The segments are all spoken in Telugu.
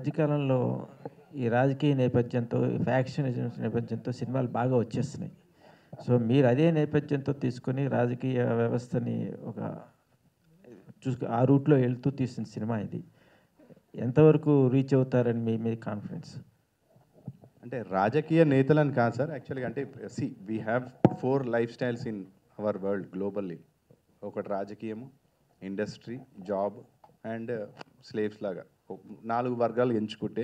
మధ్యకాలంలో ఈ రాజకీయ నేపథ్యంతో, ఫ్యాక్షనిజం నేపథ్యంతో సినిమాలు బాగా వచ్చేస్తున్నాయి. సో, మీరు అదే నేపథ్యంతో తీసుకొని రాజకీయ వ్యవస్థని ఒక ఆ రూట్‌లో వెళ్తూ తీసిన సినిమా ఇది. ఎంతవరకు రీచ్ అవుతారని మీ కాన్ఫిడెన్స్? అంటే రాజకీయ నేతలని కాదు సార్. యాక్చువల్‌గా అంటే we have 4 life styles in our world globally. ఒకటి రాజకీయము, ఇండస్ట్రీ, జాబ్ అండ్ స్లేవ్స్ లాగా 4 వర్గాలు ఎంచుకుంటే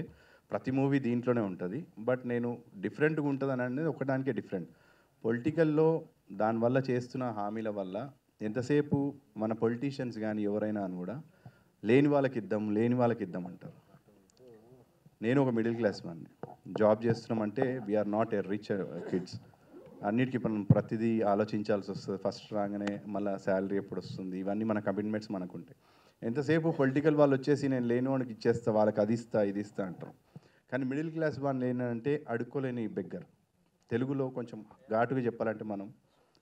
ప్రతి మూవీ దీంట్లోనే ఉంటుంది. బట్ నేను డిఫరెంట్గా ఉంటుందని అనేది ఒకదానికే డిఫరెంట్. పొలిటికల్లో దానివల్ల చేస్తున్న హామీల వల్ల ఎంతసేపు మన పొలిటీషియన్స్ కానీ ఎవరైనా అని కూడా లేని వాళ్ళకి ఇద్దాం అంటారు. నేను ఒక మిడిల్ క్లాస్ వాడిని, జాబ్ చేస్తున్నామంటే we're not a rich kids. అన్నిటికీ మనం ప్రతిదీ ఆలోచించాల్సి వస్తుంది. ఫస్ట్ రాగానే మళ్ళీ శాలరీ ఎప్పుడు వస్తుంది, ఇవన్నీ మన కమిట్మెంట్స్ మనకు ఉంటాయి. ఎంతసేపు పొలిటికల్ వాళ్ళు వచ్చేసి నేను లేని వాడికి ఇచ్చేస్తా, వాళ్ళకి అది ఇస్తా ఇది ఇస్తా అంటారు. కానీ మిడిల్ క్లాస్ వాళ్ళు ఏంటంటే అడుక్కోలేని బెగ్గర్. తెలుగులో కొంచెం ఘాటుగా చెప్పాలంటే మనం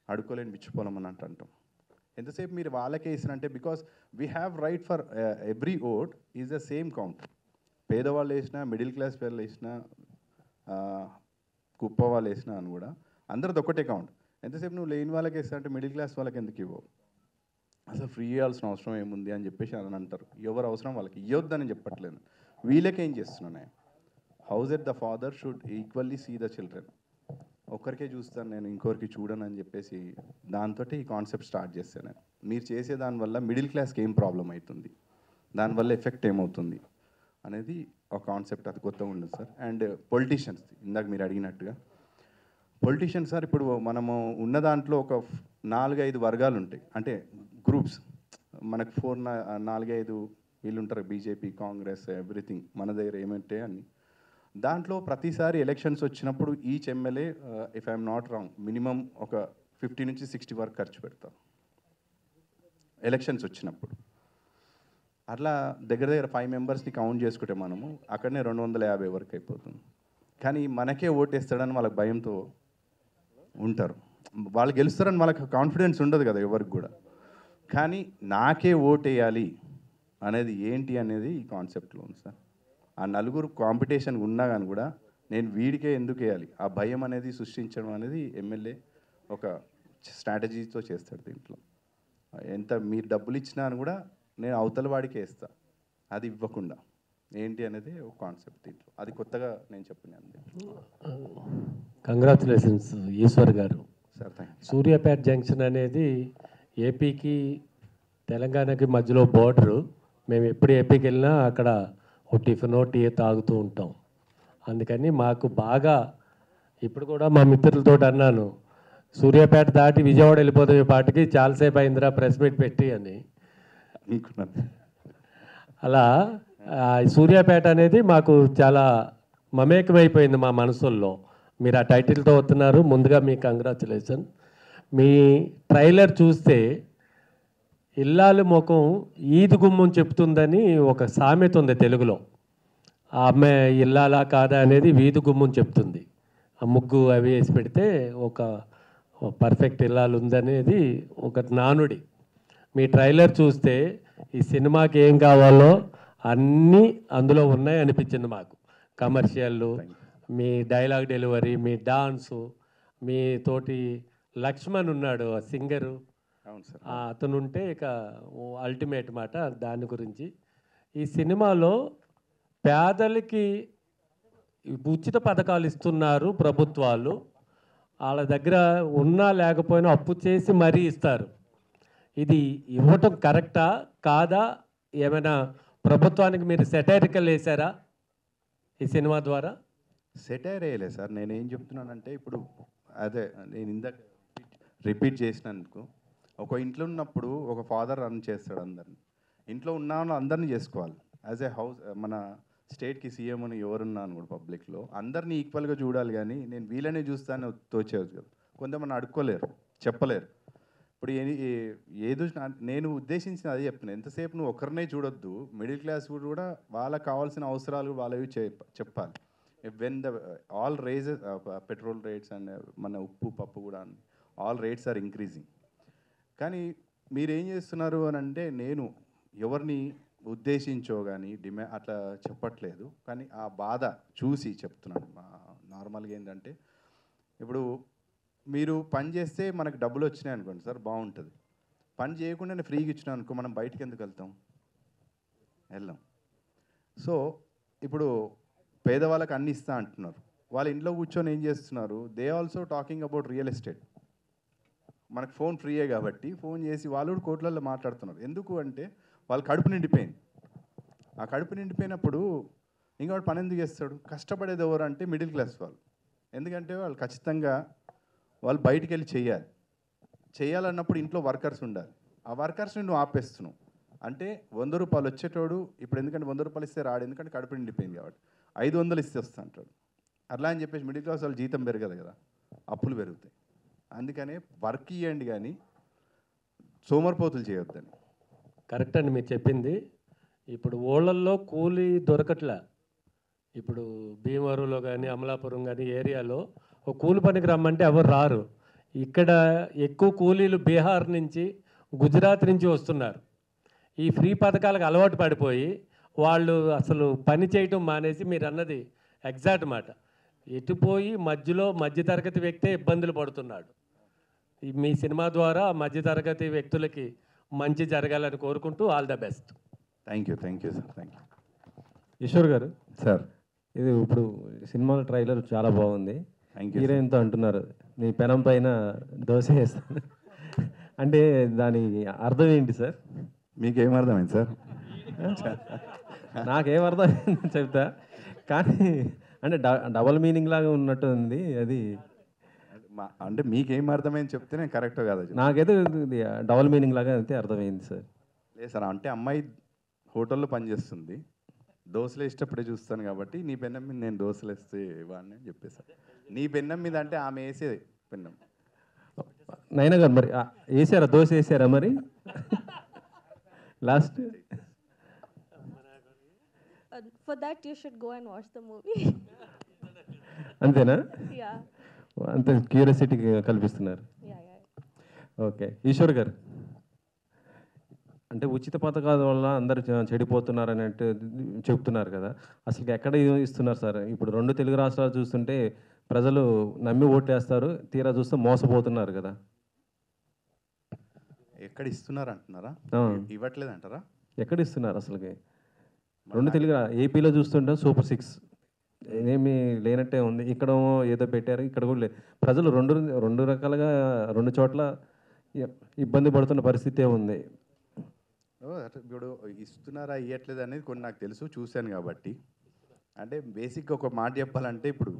అడుక్కోలేని బిచ్చిపోలం అని అంటాం. ఎంతసేపు మీరు వాళ్ళకే ఇస్తారంటే because we have right for every vote is the same count. పేదవాళ్ళు వేసినా, మిడిల్ క్లాస్ వాళ్ళు వేసినా, కుప్ప వాళ్ళు వేసినా అని కూడా అందరిది ఒకటే కౌంట్. ఎంతసేపు నువ్వు లేని వాళ్ళకి వేస్తా అంటే మిడిల్ క్లాస్ వాళ్ళకి ఎందుకు ఇవ్వవు? అసలు ఫ్రీ ఇవ్వాల్సిన అవసరం ఏముంది అని చెప్పేసి అని అంటారు. ఎవరు అవసరం వాళ్ళకి ఇవ్వద్దని చెప్పట్లేదు. వీళ్ళకేం చేస్తున్నాను, house at the father should equally see the children. ఒక్కరికే చూస్తాను నేను, ఇంకొకరికి చూడను అని చెప్పేసి దాంతో ఈ కాన్సెప్ట్ స్టార్ట్ చేస్తాను నేను. మీరు చేసే దానివల్ల మిడిల్ క్లాస్కి ఏం ప్రాబ్లం అవుతుంది, దానివల్ల ఎఫెక్ట్ ఏమవుతుంది అనేది ఒక కాన్సెప్ట్. అది కొత్తగా ఉండదు సార్. అండ్ పొలిటీషియన్స్, ఇందాక మీరు అడిగినట్టుగా పొలిటీషియన్స్ సార్, ఇప్పుడు మనము ఉన్న దాంట్లో ఒక 4-5 వర్గాలు ఉంటాయి, అంటే గ్రూప్స్. మనకు 4-5 వీళ్ళు ఉంటారు, బీజేపీ, కాంగ్రెస్, ఎవ్రీథింగ్ మన దగ్గర ఏమంటే అని. దాంట్లో ప్రతిసారి ఎలక్షన్స్ వచ్చినప్పుడు each MLA, if I'm not wrong, minimum ఒక 50 నుంచి 60 వరకు ఖర్చు పెడతారు ఎలక్షన్స్ వచ్చినప్పుడు. అట్లా దగ్గర 5 మెంబర్స్ని కౌంట్ చేసుకుంటే మనము అక్కడనే 250 వరకు అయిపోతుంది. కానీ మనకే ఓటేస్తాడని వాళ్ళకి భయంతో ఉంటారు. వాళ్ళు గెలుస్తారని వాళ్ళకి కాన్ఫిడెన్స్ ఉండదు కదా ఎవరికి కూడా. కానీ నాకే ఓటేయాలి అనేది ఏంటి అనేది ఈ కాన్సెప్ట్లో ఉంది సార్. ఆ నలుగురు కాంపిటీషన్ ఉన్నా కానీ కూడా నేను వీడికే ఎందుకు వేయాలి, ఆ భయం అనేది సృష్టించడం అనేది ఎమ్మెల్యే ఒక స్ట్రాటజీతో చేస్తాడు. దీంట్లో ఎంత మీరు డబ్బులు ఇచ్చినా అని కూడా నేను అవతల వాడికే వేస్తా, అది ఇవ్వకుండా ఏంటి అనేది ఒక కాన్సెప్ట్ దీంట్లో. అది కొత్తగా నేను చెప్పినాను. కంగ్రాచులేషన్స్ ఈశ్వర్ గారు. Sir thank you. Suryapet junction అనేది ఏపీకి తెలంగాణకి మధ్యలో బోర్డరు. మేము ఎప్పుడు ఏపీకి వెళ్ళినా అక్కడ ఒక టిఫినో టీ తాగుతూ ఉంటాం. అందుకని మాకు బాగా, ఇప్పుడు కూడా మా మిత్రులతో అన్నాను, సూర్యాపేట దాటి విజయవాడ వెళ్ళిపోతే పాటికి చాలాసేపు అయిందిరా ప్రెస్ మీట్ పెట్టి అని. అలా సూర్యాపేట అనేది మాకు చాలా మమేకమైపోయింది మా మనసుల్లో. మీరు ఆ టైటిల్తో వస్తున్నారు, ముందుగా మీ కంగ్రాచులేషన్. మీ ట్రైలర్ చూస్తే ఇల్లాలు ముఖం ఈది గుమ్మం చెప్తుందని ఒక సామెత ఉంది తెలుగులో. ఆ అమ్మాయి ఇల్లాలా కాదా అనేది వీధి గుమ్మం చెప్తుంది. ఆ ముగ్గు అవి వేసి పెడితే ఒక పర్ఫెక్ట్ ఇల్లాలు ఉందనేది ఒక నానుడి. మీ ట్రైలర్ చూస్తే ఈ సినిమాకి ఏం కావాలో అన్నీ అందులో ఉన్నాయి అనిపించింది మాకు. కమర్షియల్లు, మీ డైలాగ్ డెలివరీ, మీ డాన్సు, మీ తోటి లక్ష్మణ్ ఉన్నాడు ఆ సింగరు, అతను ఉంటే ఇక అల్టిమేట్ మాట. దాని గురించి ఈ సినిమాలో పేదలకి ఉచిత పథకాలు ఇస్తున్నారు ప్రభుత్వాలు. వాళ్ళ దగ్గర ఉన్నా లేకపోయినా అప్పు చేసి మరీ ఇస్తారు. ఇది ఇవ్వటం కరెక్టా కాదా? ఏమైనా ప్రభుత్వానికి మీరు సెటైరికల్ వేసారా ఈ సినిమా ద్వారా? సెటైర్ వేయలేదు సార్. నేనేం చెప్తున్నానంటే, ఇప్పుడు అదే నేను ఇందాక రిపీట్ చేసినందుకు, ఒక ఇంట్లో ఉన్నప్పుడు ఒక ఫాదర్ రన్ చేస్తాడు అందరిని. ఇంట్లో ఉన్న అందరినీ చేసుకోవాలి. యాజ్ ఏ హౌస్ మన స్టేట్కి సీఎం అని ఎవరున్నాను కూడా పబ్లిక్లో అందరినీ ఈక్వల్గా చూడాలి. కానీ నేను వీళ్ళనే చూస్తాను తోచేది కదా. కొంతమంది అడుక్కోలేరు, చెప్పలేరు. ఇప్పుడు ఏదో నేను ఉద్దేశించిన అదే చెప్తున్నాను. ఎంతసేపు నువ్వు ఒకరినే చూడొద్దు, మిడిల్ క్లాస్ కూడా వాళ్ళకి కావాల్సిన అవసరాలు వాళ్ళవి చెప్పాలి. When the all rises, petrol rates and మన ఉప్పు పప్పు కూడా ఆల్ రేట్స్ ఆర్ ఇంక్రీజింగ్. కానీ మీరేం చేస్తున్నారు అని అంటే, నేను ఎవరిని ఉద్దేశించో కానీ అట్లా చెప్పట్లేదు, కానీ ఆ బాధ చూసి చెప్తున్నాను. నార్మల్గా ఏంటంటే ఇప్పుడు మీరు పని చేస్తే మనకు డబ్బులు వచ్చినాయి అనుకోండి సార్, బాగుంటుంది. పని చేయకుండా నేను ఫ్రీగా ఇచ్చినా అనుకో, మనం బయటికి ఎందుకు వెళ్తాం? వెళ్ళాం. సో ఇప్పుడు పేదవాళ్ళకి అన్ని ఇస్తా అంటున్నారు, వాళ్ళ ఇంట్లో కూర్చొని ఏం చేస్తున్నారు? They also talking about real estate. మనకు ఫోన్ ఫ్రీయే కాబట్టి ఫోన్ చేసి వాళ్ళు కూడా కోట్లల్లో మాట్లాడుతున్నారు. ఎందుకు అంటే వాళ్ళ కడుపు నిండిపోయింది. ఆ కడుపు నిండిపోయినప్పుడు ఇంకోటి పని ఎందుకు చేస్తాడు? కష్టపడేది ఎవరు అంటే మిడిల్ క్లాస్ వాళ్ళు. ఎందుకంటే వాళ్ళు ఖచ్చితంగా వాళ్ళు బయటికి వెళ్ళి చేయాలన్నప్పుడు ఇంట్లో వర్కర్స్ ఉండాలి. ఆ వర్కర్స్ని నువ్వు ఆపేస్తున్నావు అంటే 100 రూపాయలు వచ్చేటోడు ఇప్పుడు ఎందుకంటే 100 రూపాయలు ఇస్తే రాడు, ఎందుకంటే కడుపు నిండిపోయింది కాబట్టి 500 ఇస్తే వస్తా అంటాడు. అట్లా అని చెప్పేసి మిడిల్ క్లాస్ వాళ్ళు జీతం పెరగదు కదా, అప్పులు పెరుగుతాయి. అందుకనే వర్క్ ఇవ్వండి కానీ సోమరిపోతులు చేయొద్దని. కరెక్ట్ అండి మీరు చెప్పింది. ఇప్పుడు ఊళ్ళల్లో కూలీ దొరకట్లే. ఇప్పుడు భీమవరంలో కానీ అమలాపురం కానీ ఏరియాలో ఒక కూలి పనికి రమ్మంటే ఎవరు రారు. ఇక్కడ ఎక్కువ కూలీలు బీహార్ నుంచి గుజరాత్ నుంచి వస్తున్నారు. ఈ ఫ్రీ పథకాలకు అలవాటు పడిపోయి వాళ్ళు అసలు పని చేయటం మానేసి, మీరు అన్నది ఎగ్జాక్ట్ మాట, ఎటుపోయి మధ్యలో మధ్యతరగతి వ్యక్తే ఇబ్బందులు పడుతున్నాడు. మీ సినిమా ద్వారా మధ్యతరగతి వ్యక్తులకి మంచి జరగాలని కోరుకుంటూ all the best. Thank you sir, thank you. Eshwar గారు సార్ ఇది ఇప్పుడు సినిమాల ట్రైలర్ చాలా బాగుంది. Thank you. హీరోయిన్తో అంటున్నారు నీ పెనం పైన దోశ వేస్తాను అంటే దాని అర్థం ఏంటి సార్? మీకేం అర్థమైంది సార్? నాకేం అర్థమైంది చెప్తా, కానీ అంటే డబల్ మీనింగ్ లాగా ఉన్నట్టు ఉంది అది. అంటే మీకేం అర్థమైంది చెప్తే నేను కరెక్ట్ కాదా? నాకైతే డబల్ మీనింగ్ లాగా అయితే అర్థమైంది సార్. లేదు సార్, అంటే అమ్మాయి హోటల్లో పనిచేస్తుంది, దోశలు వేసేటప్పుడే చూస్తాను కాబట్టి నీ పెన్నం మీద నేను దోశలు వేస్తే ఇవ్వండి అని చెప్పేసాను. నీ పెన్నం మీద అంటే ఆమె వేసే పెన్నం. నైనా గారు మరి వేసారా దోశ వేసారా మరి last? For that, you should go and watch the movie. అంతేనా? Yeah. అంత క్యూరియాసిటీ కల్పిస్తున్నారు. Yeah. ఓకే ఈశ్వర్ గారు, అంటే ఉచిత పథకాల వల్ల అందరు చెడిపోతున్నారు అన్నట్టు చెప్తున్నారు కదా, అసలు ఎక్కడ ఇస్తున్నారు సార్? ఇప్పుడు 2 తెలుగు రాష్ట్రాలు చూస్తుంటే ప్రజలు నమ్మి ఓటేస్తారు, తీరా చూస్తే మోసపోతున్నారు కదా. ఎక్కడ ఇస్తున్నారు అంటున్నారా? ఇవ్వట్లేదు అంటారా? ఎక్కడ ఇస్తున్నారు అసలుకి? 2 తెలుగు ఏపీలో చూస్తుంటే సూపర్ 6 ఏమీ లేనట్టే ఉంది. ఇక్కడ ఏదో పెట్టారు, ఇక్కడ కూడా లేదు. ప్రజలు రెండు రకాలుగా 2 చోట్ల ఇబ్బంది పడుతున్న పరిస్థితే ఉంది. ఇప్పుడు ఇస్తున్నారా ఇవ్వట్లేదు అనేది కొన్ని నాకు తెలుసు, చూశాను కాబట్టి. అంటే బేసిక్గా ఒక మాట చెప్పాలంటే ఇప్పుడు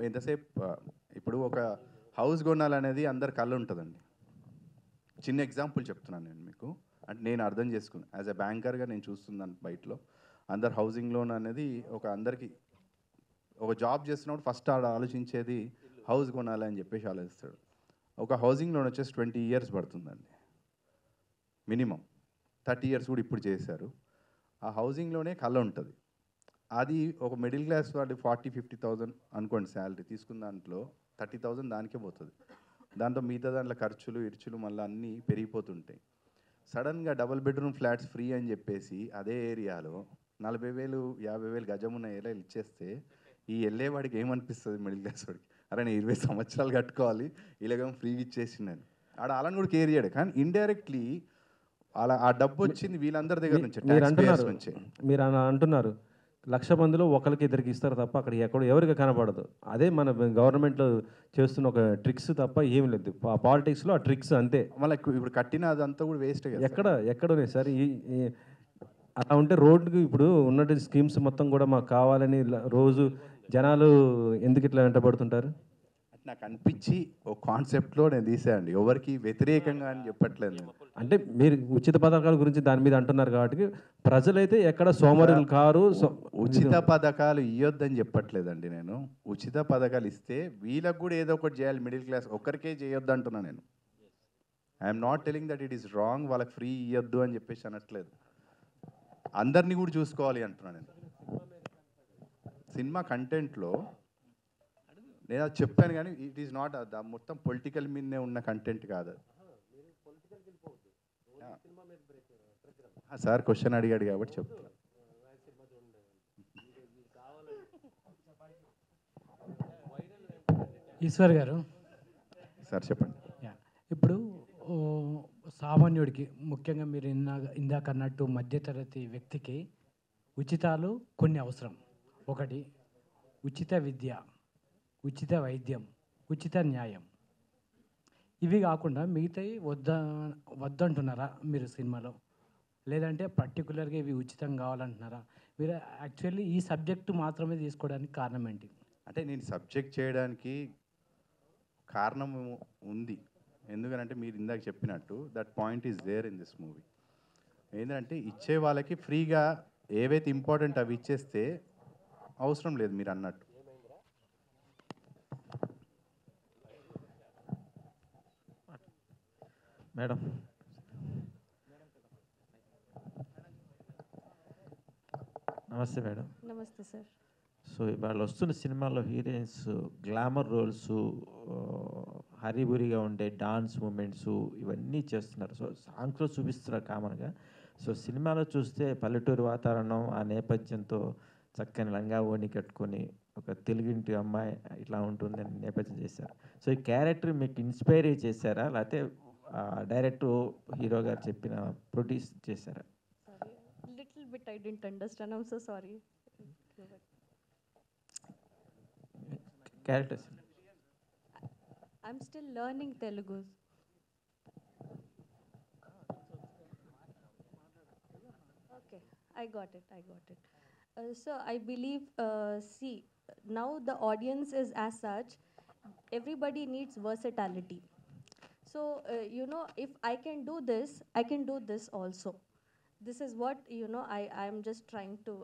ఎంతసేపు ఇప్పుడు ఒక హౌస్ కొనాలనేది అందరి కళ్ళు ఉంటుందండి. చిన్న ఎగ్జాంపుల్ చెప్తున్నాను నేను మీకు, అంటే నేను అర్థం చేసుకున్నాను యాజ్ ఎ బ్యాంకర్గా నేను చూస్తున్నాను. బయటలో అందరు హౌసింగ్ లోన్ అనేది అందరికీ ఒక జాబ్ చేస్తున్నప్పుడు ఫస్ట్ ఆలోచించేది హౌస్ కొనాలని చెప్పేసి ఆలోచిస్తాడు. ఒక హౌసింగ్ లోన్ వచ్చేసి 20 years పడుతుందండి మినిమం. 30 years కూడా ఇప్పుడు చేశారు. ఆ హౌసింగ్లోనే కళ ఉంటుంది. అది ఒక మిడిల్ క్లాస్ వాడి 40-50,000 అనుకోండి శాలరీ తీసుకున్న దాంట్లో 30,000 దానికే పోతుంది. దాంట్లో మిగతా దాంట్లో ఖర్చులు ఇర్చులు మళ్ళీ అన్నీ పెరిగిపోతుంటాయి. సడన్గా డబుల్ బెడ్రూమ్ ఫ్లాట్స్ ఫ్రీ అని చెప్పేసి అదే ఏరియాలో 40,000-50,000 గజం ఉన్న ఏరియాలు ఇచ్చేస్తే ఈ వెళ్ళేవాడికి ఏమనిపిస్తుంది? మిడిల్ క్లాస్ వాడికి, అరే నేను 20 సంవత్సరాలు కట్టుకోవాలి, ఇలాగేమో ఫ్రీగా ఇచ్చేసిందని ఆడ అలాని కూడా కేర్ చేయడు. కానీ ఇండైరెక్ట్లీ అలా ఆ డబ్బు వచ్చింది వీళ్ళందరి దగ్గర నుంచి, మీరు అంటున్నారు 1,00,000 మందిలో ఒకరికి ఇద్దరికి ఇస్తారు తప్ప అక్కడ ఎవరికి కనపడదు. అదే మన గవర్నమెంట్లో చేస్తున్న ఒక ట్రిక్స్ తప్ప ఏమి లేదు. పాలిటిక్స్లో ఆ ట్రిక్స్ అంతే. మళ్ళీ ఇప్పుడు కట్టిన అదంతా కూడా వేస్ట్. ఎక్కడనే సార్ అలా ఉంటే రోడ్డుకి ఇప్పుడు ఉన్నట్టు స్కీమ్స్ మొత్తం కూడా మాకు కావాలని రోజు జనాలు ఎందుకు ఇట్లా వెంటబడుతుంటారు? నాకు అనిపించి ఒక కాన్సెప్ట్లో నేను తీసానండి, ఎవరికి వ్యతిరేకంగా అని చెప్పట్లేదు నేను. అంటే మీరు ఉచిత పథకాల గురించి దాని మీద అంటున్నారు కాబట్టి ప్రజలైతే ఎక్కడ సోమరులు కారు. ఉచిత పథకాలు ఇవ్వద్దని చెప్పట్లేదండి నేను. ఉచిత పథకాలు ఇస్తే వీళ్ళకు కూడా ఏదో ఒకటి చేయాలి. మిడిల్ క్లాస్ ఒక్కరికే చేయొద్దు అంటున్నా నేను. I'm not telling that it is wrong, వాళ్ళకి ఫ్రీ ఇవ్వద్దు అని చెప్పేసి అనట్లేదు. అందరినీ కూడా చూసుకోవాలి అంటున్నాను నేను. సినిమా కంటెంట్లో నేను అది చెప్పాను, కానీ ఇట్ ఈస్ నాట్ మొత్తం పొలిటికల్ మీదనే ఉన్న కంటెంట్ కాదు. సార్ క్వశ్చన్ అడిగాడు కాబట్టి చెప్తాను. ఈశ్వర్ గారు, సార్ చెప్పండి. యా, ఇప్పుడు ఓ, సామాన్యుడికి ముఖ్యంగా మీరు ఇందాక అన్నట్టు మధ్యతరగతి వ్యక్తికి ఉచితాలు కొన్ని అవసరం. ఒకటి ఉచిత విద్య, ఉచిత వైద్యం, ఉచిత న్యాయం. ఇవి కాకుండా మిగతాయి వద్దంటున్నారా మీరు సినిమాలో? లేదంటే పర్టికులర్గా ఇవి ఉచితం కావాలంటున్నారా? మీరు యాక్చువల్లీ ఈ సబ్జెక్టు మాత్రమే తీసుకోవడానికి కారణం ఏంటి? అంటే నేను సబ్జెక్ట్ చేయడానికి కారణం ఉంది. ఎందుకంటే మీరు ఇందాక చెప్పినట్టు that point is there in this movie. ఏంటంటే ఇచ్చే వాళ్ళకి ఫ్రీగా ఏవైతే ఇంపార్టెంట్ అవి ఇచ్చేస్తే అవసరం లేదు మీరు అన్నట్టు. మేడం, నమస్తే మేడం. Namaste, sir. సో ఇవాళ వస్తున్న సినిమాలో హీరోయిన్స్ గ్లామర్ రోల్స్, హరిబురిగా ఉండే డాన్స్ మూమెంట్స్ ఇవన్నీ చేస్తున్నారు. సో సాంగ్స్లో చూపిస్తున్నారు కామన్గా. సో సినిమాలో చూస్తే పల్లెటూరు వాతావరణం, ఆ నేపథ్యంతో చక్కని లంగా ఓణి కట్టుకొని ఒక తెలుగింటి అమ్మాయి ఇట్లా ఉంటుందని నేపథ్యం చేశారు. సో ఈ క్యారెక్టర్ మీకు ఇన్స్పైర్ చేశారా, లేకపోతే డైరెక్ట్ హీరో గారు చెప్పిన ప్రొడ్యూస్ చేశారా? Sorry, little bit I didn't understand. I'm so sorry. Characters I'm still learning Telugu. Okay, I got it. So I believe, see, now the audience is as such, everybody needs versatility. So, if I can do this, I can do this also. This is what, I'm just trying to,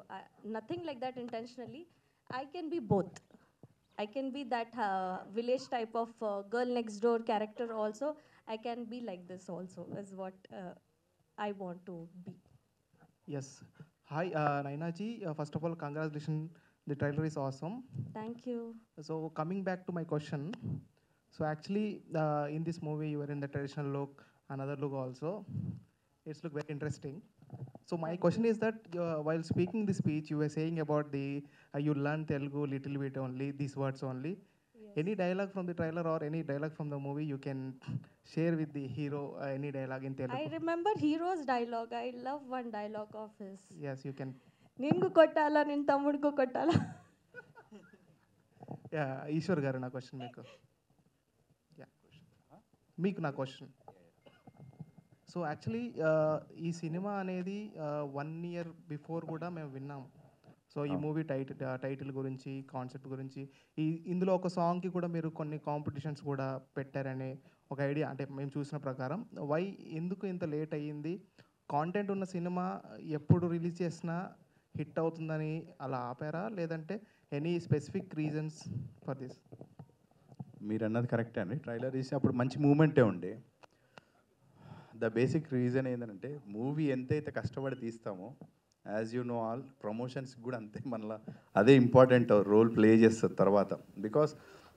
nothing like that intentionally. I can be both. I can be that village type of girl next door character also. I can be like this also, is what I want to be. Yes. Hi, Naina ji. First of all, congratulations. The trailer is awesome. Thank you. So coming back to my question, so actually in this movie you were in the traditional look, another look also. It's look very interesting. So my question is that while speaking the speech, you were saying about the you learn Telugu little bit only, these words only. Yes. Any dialogue from the trailer or any dialogue from the movie you can share with the hero? Any dialogue in Telugu? I remember Hero's dialogue. I love one dialogue of his. Yes, you can. Ningu kottala, nin tammuduku kottala. Yeah, Ishwar garu na question meeku. Yeah, meeku na question. So actually ఈ సినిమా అనేది 1 year బిఫోర్ కూడా మేము విన్నాం. సో ఈ మూవీ టైటిల్ గురించి, కాన్సెప్ట్ గురించి, ఇందులో ఒక సాంగ్కి కూడా మీరు కొన్ని కాంపిటీషన్స్ కూడా పెట్టారనే ఒక ఐడియా, అంటే మేము చూసిన ప్రకారం. ఎందుకు ఇంత లేట్ అయ్యింది? కాంటెంట్ ఉన్న సినిమా ఎప్పుడు రిలీజ్ చేసినా హిట్ అవుతుందని అలా ఆపారా, లేదంటే any specific reasons for this? మీరు అన్నది కరెక్టే అండి. ట్రైలర్ తీసి అప్పుడు మంచి మూమెంటే ఉండే. ద బేసిక్ రీజన్ ఏంటంటే మూవీ ఎంతైతే కష్టపడి తీస్తామో, యాజ్ యూ నో ఆల్, ప్రమోషన్స్కి కూడా అంతే మనలా అదే ఇంపార్టెంట్ రోల్ ప్లే చేస్తుంది తర్వాత. Because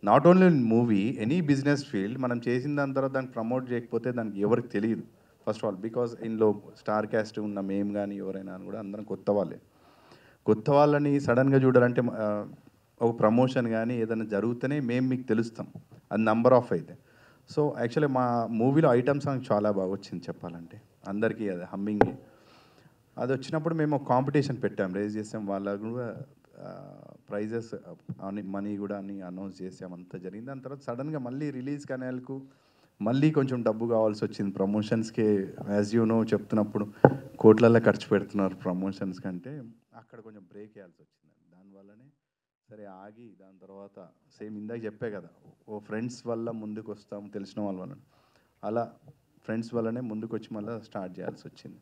not only in movie, any business field మనం చేసిన దాని తర్వాత దాన్ని ప్రమోట్ చేయకపోతే దానికి ఎవరికి తెలియదు ఫస్ట్ ఆఫ్ ఆల్. బికాస్ ఇందులో స్టార్ క్యాస్ట్ ఉన్న మేము కానీ ఎవరైనా అని కూడా అందరం కొత్త వాళ్ళే. కొత్త వాళ్ళని సడన్గా చూడాలంటే ఒక ప్రమోషన్ కానీ ఏదైనా జరుగుతూనే మేము మీకు తెలుస్తాం, అది నంబర్ ఆఫ్ అయితే. సో యాక్చువల్లీ మా మూవీలో ఐటమ్ సాంగ్ చాలా బాగా వచ్చింది చెప్పాలంటే, అందరికీ అది హమ్మింగ్. అది వచ్చినప్పుడు మేము ఒక కాంపిటీషన్ పెట్టాం, రేజ్ చేసాం, వాళ్ళకు కూడా ప్రైజెస్ అని మనీ కూడా అని అనౌన్స్ చేసాం, అంతా జరిగింది. దాని తర్వాత సడన్గా మళ్ళీ రిలీజ్ కనేలకు మళ్ళీ కొంచెం డబ్బు కావాల్సి వచ్చింది ప్రమోషన్స్కి. యాజ్ యూ నో చెప్తున్నప్పుడు కోట్లల్లో ఖర్చు పెడుతున్నారు ప్రమోషన్స్ కంటే, అక్కడ కొంచెం బ్రేక్ వేయాల్సి వచ్చింది. దానివల్లనే సరే ఆగి, దాని తర్వాత సేమ్ ఇందాక చెప్పే కదా, ఓ ఫ్రెండ్స్ వల్ల ముందుకు వస్తాము, తెలిసిన వాళ్ళ వల్ల, అలా ఫ్రెండ్స్ వల్లనే ముందుకు వచ్చి మళ్ళీ స్టార్ట్ చేయాల్సి వచ్చింది.